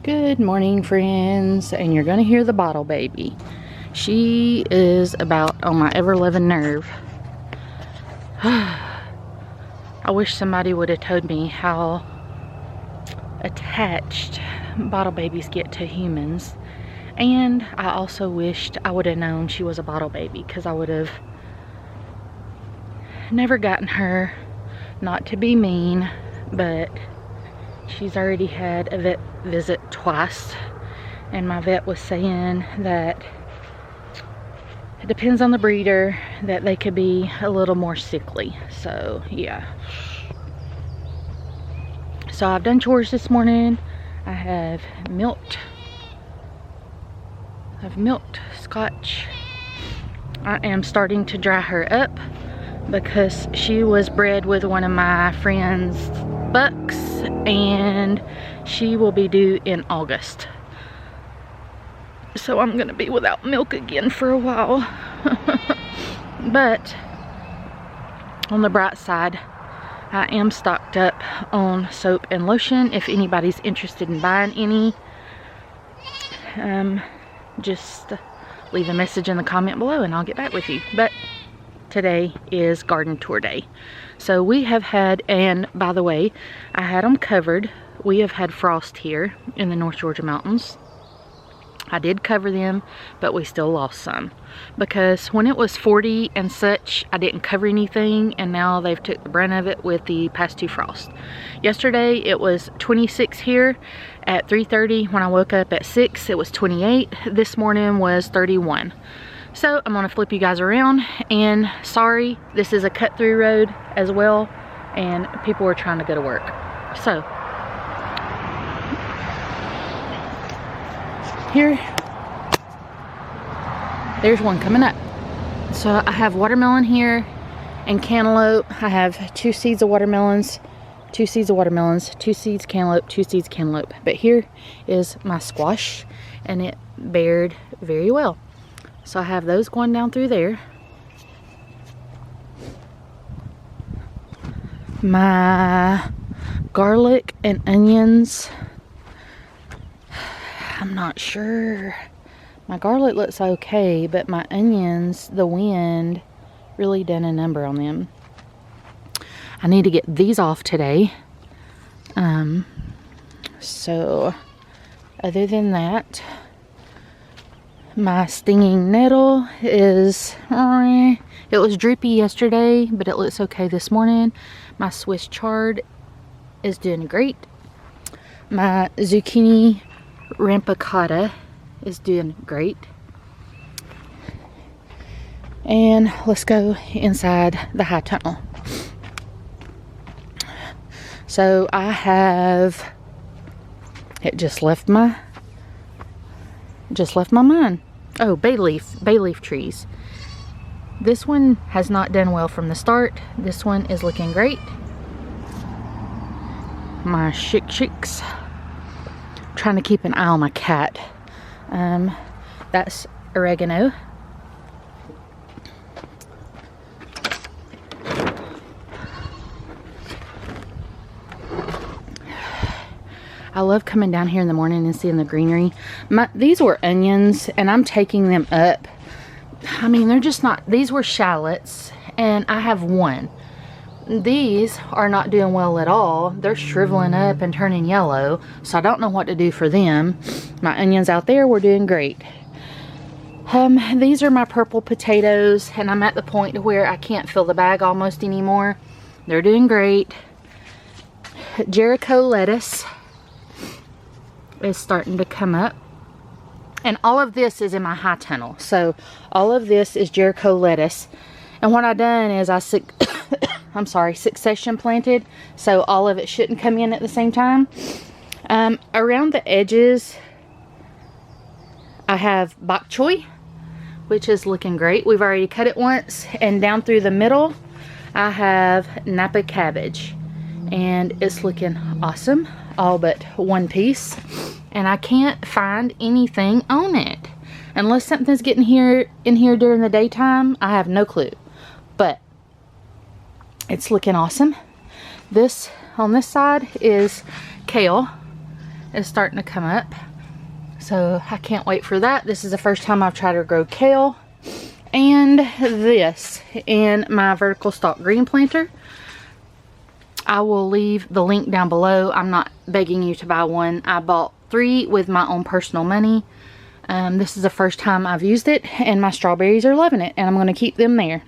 Good morning, friends, and you're gonna hear the bottle baby. She is about on my ever-loving nerve. I wish somebody would have told me how attached bottle babies get to humans, and I also wished I would have known she was a bottle baby, because I would have never gotten her. Not to be mean, but she's already had a vet visit twice, and my vet was saying that it depends on the breeder, that they could be a little more sickly. So yeah, so I've done chores this morning. I've milked Scotch. I am starting to dry her up because she was bred with one of my friend's bucks, and she will be due in August. So I'm gonna be without milk again for a while. But on the bright side, I am stocked up on soap and lotion. If anybody's interested in buying any, just leave a message in the comment below and I'll get back with you. But today is garden tour day. So we have had, and by the way, I had them covered. We have had frost here in the North Georgia mountains. I did cover them, but we still lost some because when it was 40 and such, I didn't cover anything, and now they've took the brunt of it with the past two frosts. Yesterday it was 26 here at 3:30. When I woke up at 6, it was 28. This morning was 31. So I'm gonna flip you guys around, and sorry, this is a cut through road as well, and people are trying to go to work. So here, there's one coming up. So I have watermelon here and cantaloupe. I have 2 seeds of watermelons, 2 seeds of watermelons, 2 seeds cantaloupe, 2 seeds cantaloupe. But here is my squash, and it bared very well. So I have those going down through there. My garlic and onions, I'm not sure. My garlic looks okay, but my onions, the wind really done a number on them. I need to get these off today. So other than that, my stinging nettle is, it was drippy yesterday, but it looks okay this morning. My Swiss chard is doing great. My zucchini rampicata is doing great. And let's go inside the high tunnel. So I have, it just left my mind. Oh, bay leaf trees. This one has not done well from the start. This one is looking great. My chicks. Trying to keep an eye on my cat. That's oregano. I love coming down here in the morning and seeing the greenery. These were onions, and I'm taking them up. I mean, they're just not, these were shallots, and I have one. These are not doing well at all. They're shriveling up and turning yellow, so I don't know what to do for them. My onions out there were doing great. These are my purple potatoes, and I'm at the point where I can't fill the bag almost anymore. They're doing great. Jericho lettuce is starting to come up, and all of this is in my high tunnel. So all of this is Jericho lettuce, and what I done is succession planted, so all of it shouldn't come in at the same time. Around the edges I have bok choy, which is looking great. We've already cut it once, and down through the middle I have Napa cabbage, and it's looking awesome, all but one piece, and I can't find anything on it unless something's getting in here during the daytime. I have no clue, but it's looking awesome. This on this side is kale, is starting to come up. So I can't wait for that. This is the first time I've tried to grow kale. And this in my vertical stalk green planter. I will leave the link down below. I'm not begging you to buy one. I bought 3 with my own personal money. This is the first time I've used it, and my strawberries are loving it, and I'm going to keep them there.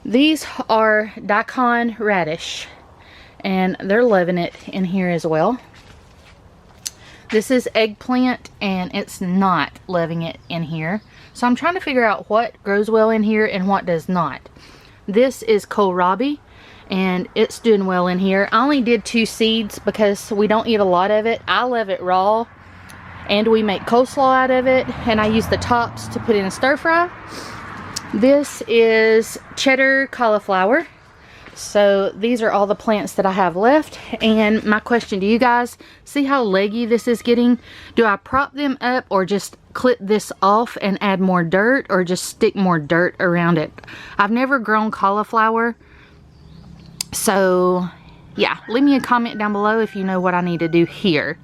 These are daikon radish, and they're loving it in here as well. This is eggplant, and it's not loving it in here. So I'm trying to figure out what grows well in here and what does not. This is kohlrabi, and it's doing well in here. I only did 2 seeds because we don't eat a lot of it. I love it raw, and we make coleslaw out of it, and I use the tops to put in a stir fry. This is cheddar cauliflower. So these are all the plants that I have left. And my question to you guys, see how leggy this is getting? Do I prop them up or just clip this off and add more dirt, or just stick more dirt around it? I've never grown cauliflower. So yeah, leave me a comment down below if you know what I need to do here.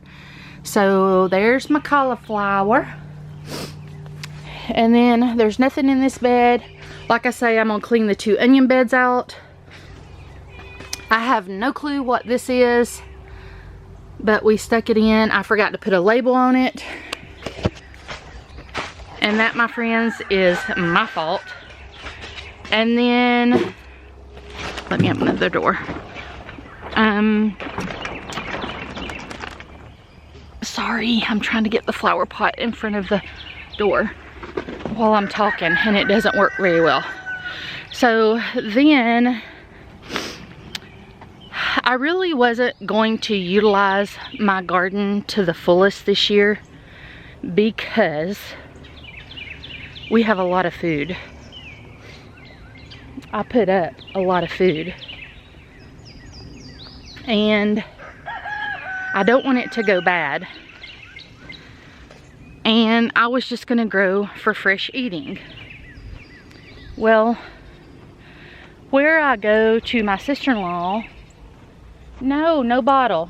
So there's my cauliflower. And then there's nothing in this bed. Like I say, I'm gonna clean the 2 onion beds out. I have no clue what this is, but we stuck it in. I forgot to put a label on it. And that, my friends, is my fault. And then, let me open the door. Sorry, I'm trying to get the flower pot in front of the door while I'm talking, and it doesn't work very well. So then, I really wasn't going to utilize my garden to the fullest this year because we have a lot of food. I put up a lot of food, and I don't want it to go bad. And I was just gonna grow for fresh eating. Well, where I go to my sister-in-law, no bottle.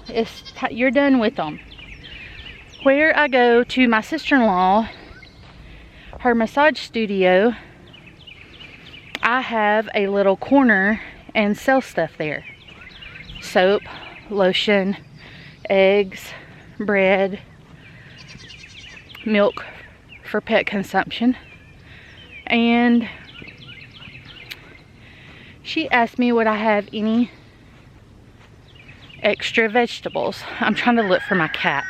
You're done with them. Where I go to my sister-in-law, her massage studio, I have a little corner and sell stuff there. Soap, lotion, eggs, bread, milk for pet consumption. And she asked me would I have any extra vegetables. I'm trying to look for my cat.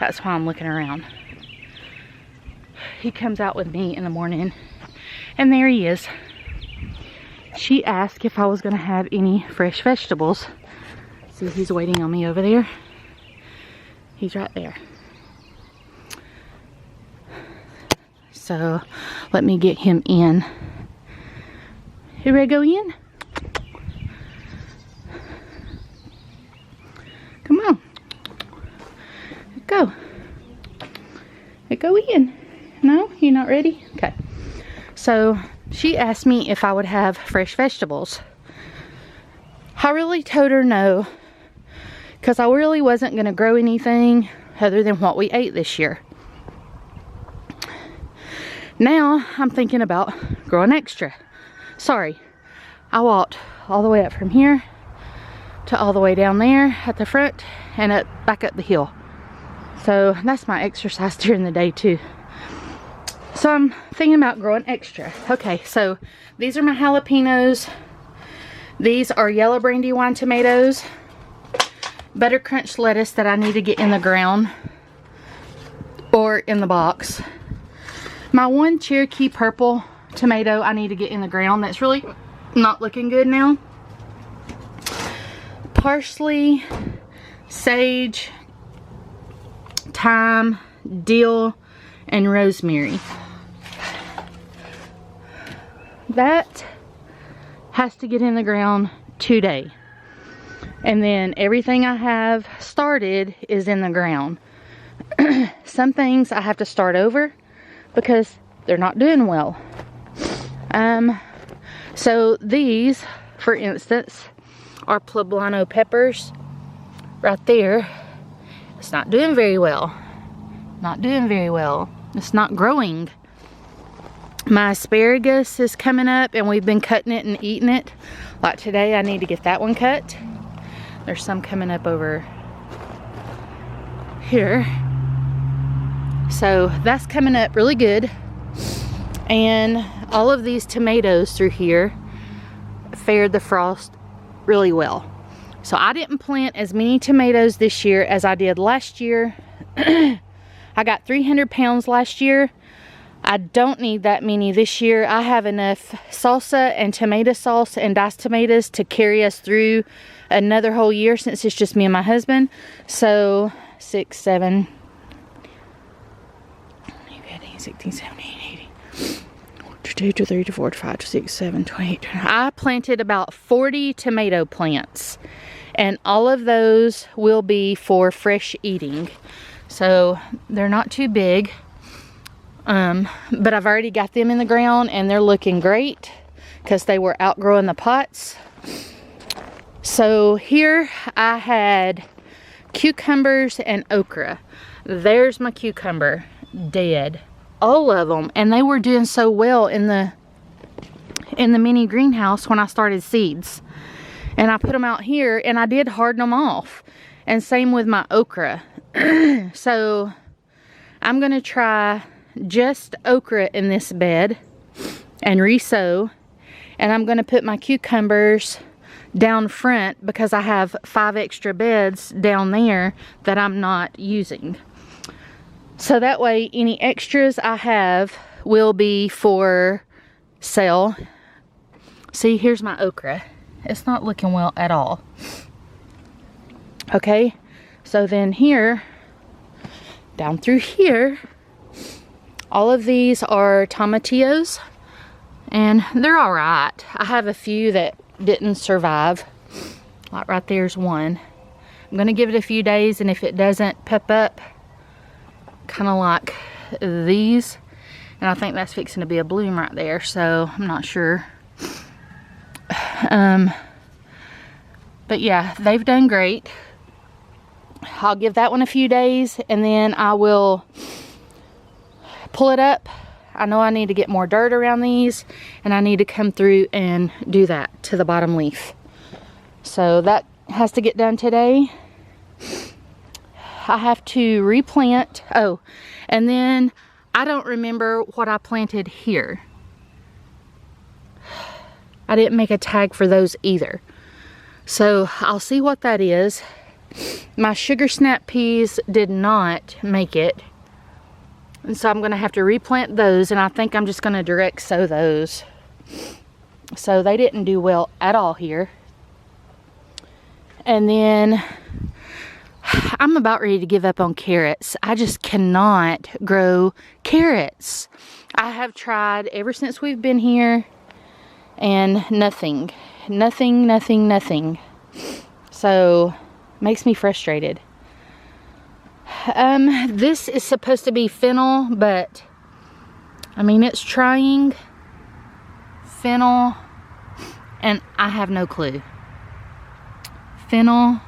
That's why I'm looking around. He comes out with me in the morning, and there he is. She asked if I was going to have any fresh vegetables. See, he's waiting on me over there. He's right there. So let me get him in. You ready to go in? Come on. Let's go. Let's go in. No? You're not ready? Okay. So she asked me if I would have fresh vegetables. I really told her no, because I really wasn't going to grow anything other than what we ate this year. Now I'm thinking about growing extra. Sorry, I walked all the way up from here to all the way down there at the front and back up the hill. So that's my exercise during the day too. So I'm thinking about growing extra. Okay, so these are my jalapenos. These are yellow brandywine tomatoes. Butter crunch lettuce that I need to get in the ground or in the box. My one Cherokee purple tomato I need to get in the ground. That's really not looking good now. Parsley, sage, thyme, dill, and rosemary. That has to get in the ground today. And then everything I have started is in the ground. Some things I have to start over because they're not doing well. So these, for instance, are poblano peppers right there. It's not doing very well. Not doing very well. It's not growing. My asparagus is coming up and we've been cutting it and eating it. Like today, I need to get that one cut. There's some coming up over here. So that's coming up really good. And all of these tomatoes through here fared the frost really well. So I didn't plant as many tomatoes this year as I did last year. I got 300 pounds last year. I don't need that many this year. I have enough salsa and tomato sauce and diced tomatoes to carry us through another whole year since it's just me and my husband. So 6, 7, 16, 17, 18, 22, 23, 24, 25, 26, 7, 28, 29. I planted about 40 tomato plants. And all of those will be for fresh eating. So they're not too big. But I've already got them in the ground and they're looking great because they were outgrowing the pots. So here I had cucumbers and okra. There's my cucumber, dead. All of them. And they were doing so well in the mini greenhouse when I started seeds. And I put them out here and I did harden them off. And same with my okra. So I'm going to try just okra in this bed and resow. And I'm going to put my cucumbers down front because I have 5 extra beds down there that I'm not using. So that way any extras I have will be for sale. See, here's my okra. It's not looking well at all. Okay, so then here, down through here, all of these are tomatillos, and they're all right. I have a few that didn't survive. Like right there's one. I'm gonna give it a few days, and if it doesn't pep up, kind of like these, and I think that's fixing to be a bloom right there, so I'm not sure. But yeah, they've done great. I'll give that one a few days and then I will pull it up. I know I need to get more dirt around these and I need to come through and do that to the bottom leaf. So that has to get done today. I have to replant. Oh, and then I don't remember what I planted here. I didn't make a tag for those either. So I'll see what that is. My sugar snap peas did not make it. And so I'm gonna have to replant those, and I think I'm just gonna direct sow those. So they didn't do well at all here. And then I'm about ready to give up on carrots. I just cannot grow carrots. I have tried ever since we've been here and nothing. So makes me frustrated. This is supposed to be fennel, but I mean it's trying fennel and I have no clue. Fennel.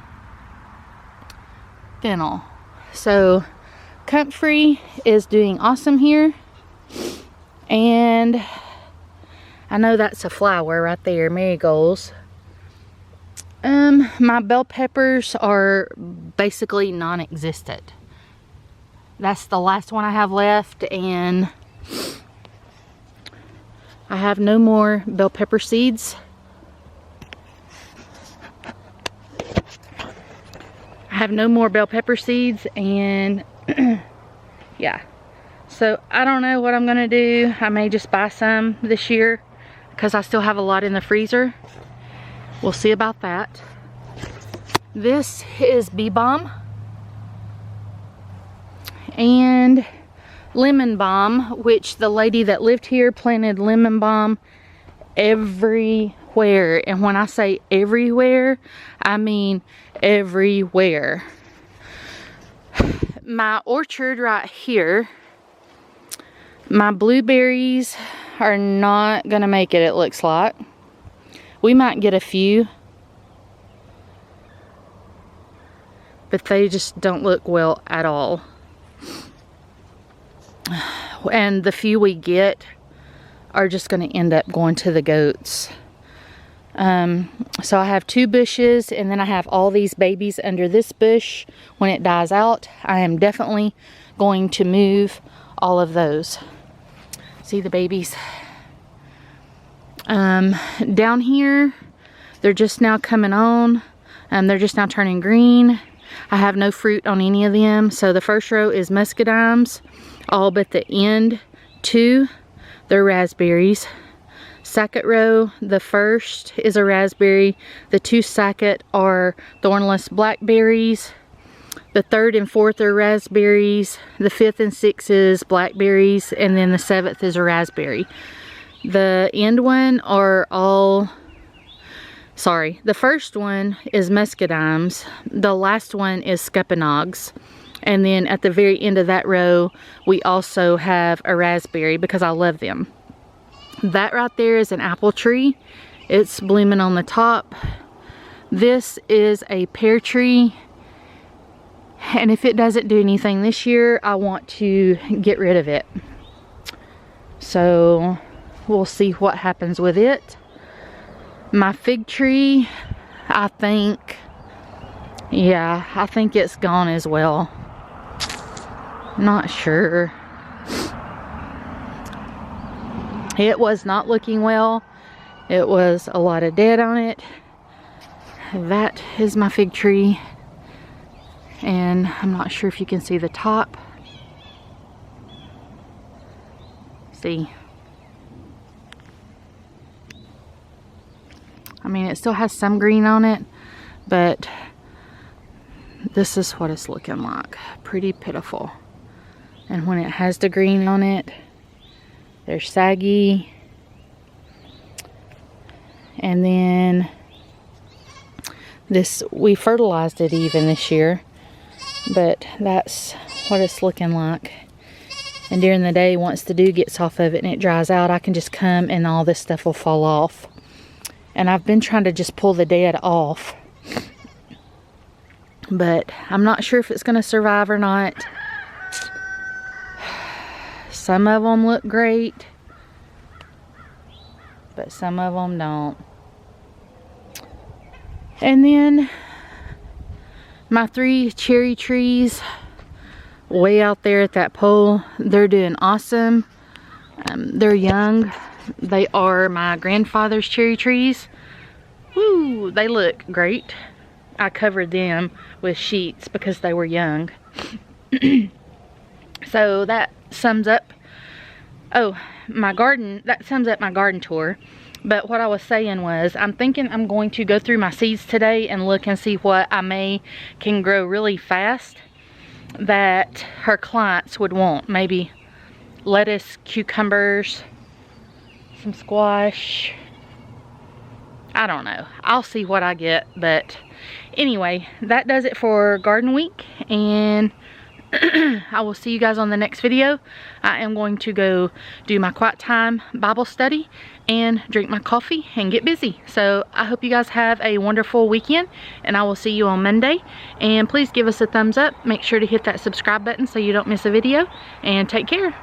So Comfrey is doing awesome here, and I know that's a flower right there, marigolds. My bell peppers are basically non-existent. That's the last one I have left, and I have no more bell pepper seeds. And yeah. So I don't know what I'm gonna do. I may just buy some this year because I still have a lot in the freezer. We'll see about that. This is bee balm and lemon balm, which the lady that lived here planted lemon balm everywhere. And when I say everywhere, I mean everywhere. My orchard right here, my blueberries are not gonna make it, it looks like. We might get a few. but they just don't look well at all. And the few we get are just going to end up going to the goats. So I have 2 bushes, and then I have all these babies under this bush. When it dies out, I am definitely going to move all of those. See the babies? Down here, they're just now coming on. They're just now turning green. I have no fruit on any of them. So the first row is muscadines, all but the end 2, they're raspberries. Second row, the first is a raspberry. The 2 second are thornless blackberries. The 3rd and 4th are raspberries. The 5th and 6th is blackberries. And then the 7th is a raspberry. The end one are all, sorry, the first one is muscadines. The last one is scuppernongs. And then at the very end of that row, we also have a raspberry because I love them. That right there is an apple tree. It's blooming on the top. This is a pear tree. And if it doesn't do anything this year, I want to get rid of it. So we'll see what happens with it. My fig tree, I think it's gone as well. Not sure. It was not looking well. It was a lot of dead on it. That is my fig tree. And I'm not sure if you can see the top. See. I mean, it still has some green on it, but this is what it's looking like. Pretty pitiful. And when it has the green on it, they're saggy. And then this, we fertilized it even this year, but that's what it's looking like. And during the day, once the dew gets off of it and it dries out, I can just come and all this stuff will fall off. And I've been trying to just pull the dead off, but I'm not sure if it's going to survive or not. Some of them look great, but some of them don't. And then my 3 cherry trees way out there at that pole, they're doing awesome. They're young. They are my grandfather's cherry trees. Woo, they look great. I covered them with sheets because they were young. So that sums up, my garden, that sums up my garden tour. But what I was saying was, I'm thinking I'm going to go through my seeds today and look and see what I can grow really fast that her clients would want. Maybe lettuce, cucumbers, some squash. I don't know. I'll see what I get. But anyway, that does it for Garden Week. And I will see you guys on the next video. I am going to go do my quiet time Bible study and drink my coffee and get busy. So I hope you guys have a wonderful weekend, and I will see you on Monday. And please give us a thumbs up. Make sure to hit that subscribe button so you don't miss a video, and take care.